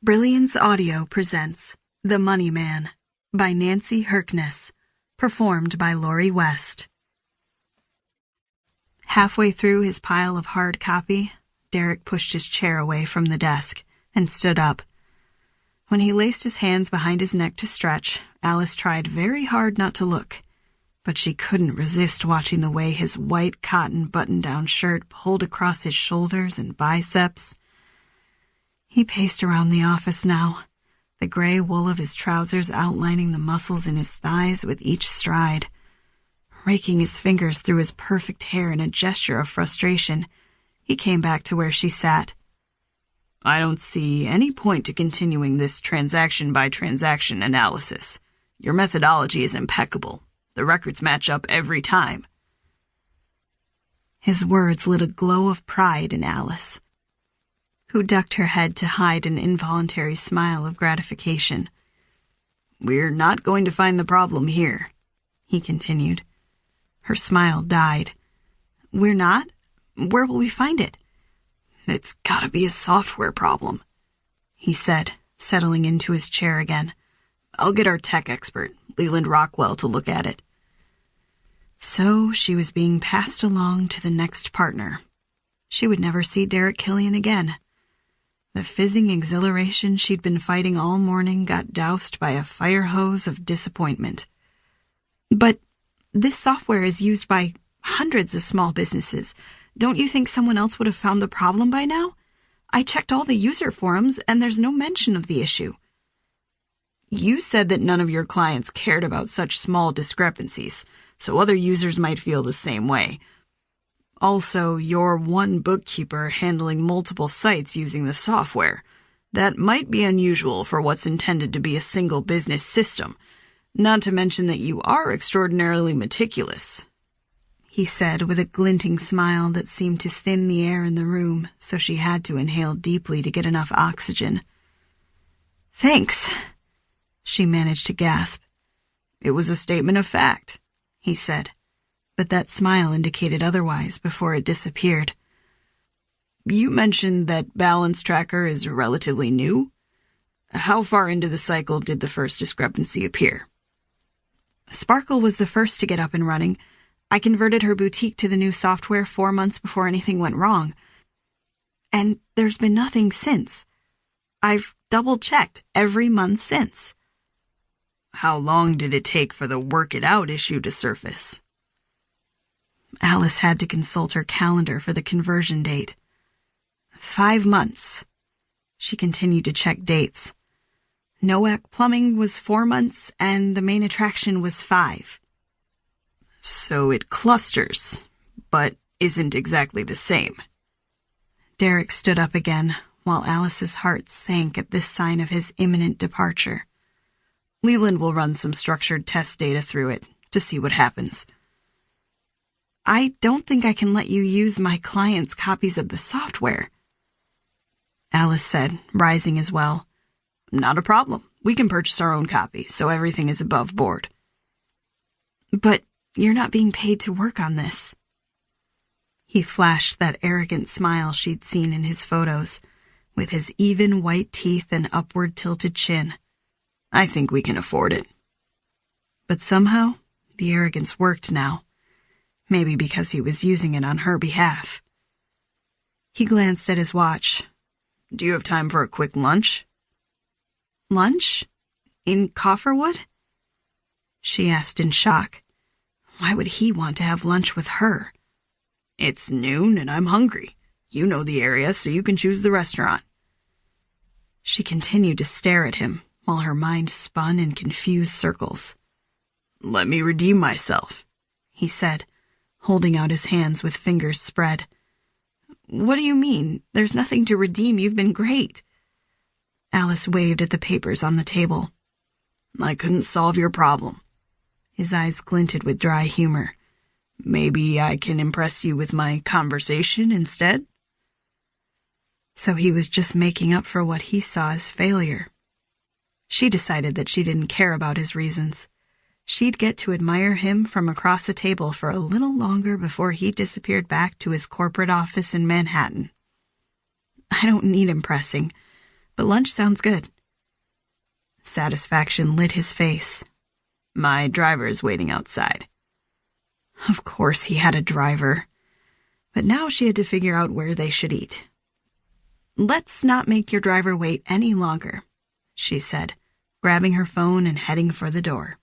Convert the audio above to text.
Brilliance Audio presents The Money Man by Nancy Herkness, performed by Lori West. Halfway through his pile of hard copy, Derek pushed his chair away from the desk and stood up. When he laced his hands behind his neck to stretch, Alice tried very hard not to look, but she couldn't resist watching the way his white cotton button-down shirt pulled across his shoulders and biceps. He paced around the office now, the gray wool of his trousers outlining the muscles in his thighs with each stride. Raking his fingers through his perfect hair in a gesture of frustration, he came back to where she sat. I don't see any point to continuing this transaction-by-transaction analysis. Your methodology is impeccable. The records match up every time. His words lit a glow of pride in Alice, who ducked her head to hide an involuntary smile of gratification. We're not going to find the problem here, he continued. Her smile died. We're not? Where will we find it? It's gotta be a software problem, he said, settling into his chair again. I'll get our tech expert, Leland Rockwell, to look at it. So she was being passed along to the next partner. She would never see Derek Killion again. The fizzing exhilaration she'd been fighting all morning got doused by a fire hose of disappointment. But this software is used by hundreds of small businesses. Don't you think someone else would have found the problem by now? I checked all the user forums, and there's no mention of the issue. You said that none of your clients cared about such small discrepancies, so other users might feel the same way. Also, you're one bookkeeper handling multiple sites using the software. That might be unusual for what's intended to be a single business system, not to mention that you are extraordinarily meticulous, he said with a glinting smile that seemed to thin the air in the room, so she had to inhale deeply to get enough oxygen. Thanks, she managed to gasp. It was a statement of fact, he said, but that smile indicated otherwise before it disappeared. You mentioned that Balance Tracker is relatively new. How far into the cycle did the first discrepancy appear? Sparkle was the first to get up and running. I converted her boutique to the new software 4 months before anything went wrong. And there's been nothing since. I've double-checked every month since. How long did it take for the work it out issue to surface? Alice had to consult her calendar for the conversion date. 5 months. She continued to check dates. Noack Plumbing was 4 months, and the main attraction was 5. So it clusters, but isn't exactly the same. Derek stood up again, while Alice's heart sank at this sign of his imminent departure. Leland will run some structured test data through it to see what happens. I don't think I can let you use my clients' copies of the software, Alice said, rising as well. Not a problem. We can purchase our own copy, so everything is above board. But you're not being paid to work on this. He flashed that arrogant smile she'd seen in his photos, with his even white teeth and upward tilted chin. I think we can afford it. But somehow, the arrogance worked now. Maybe because he was using it on her behalf. He glanced at his watch. Do you have time for a quick lunch? Lunch? In Cofferwood? She asked in shock. Why would he want to have lunch with her? It's noon and I'm hungry. You know the area, so you can choose the restaurant. She continued to stare at him while her mind spun in confused circles. Let me redeem myself, he said, holding out his hands with fingers spread. What do you mean? There's nothing to redeem. You've been great. Alice waved at the papers on the table. I couldn't solve your problem. His eyes glinted with dry humor. Maybe I can impress you with my conversation instead? So he was just making up for what he saw as failure. She decided that she didn't care about his reasons. She'd get to admire him from across the table for a little longer before he disappeared back to his corporate office in Manhattan. I don't need impressing. but lunch sounds good. Satisfaction lit his face. My driver's waiting outside. Of course he had a driver. But now she had to figure out where they should eat. Let's not make your driver wait any longer, she said, grabbing her phone and heading for the door.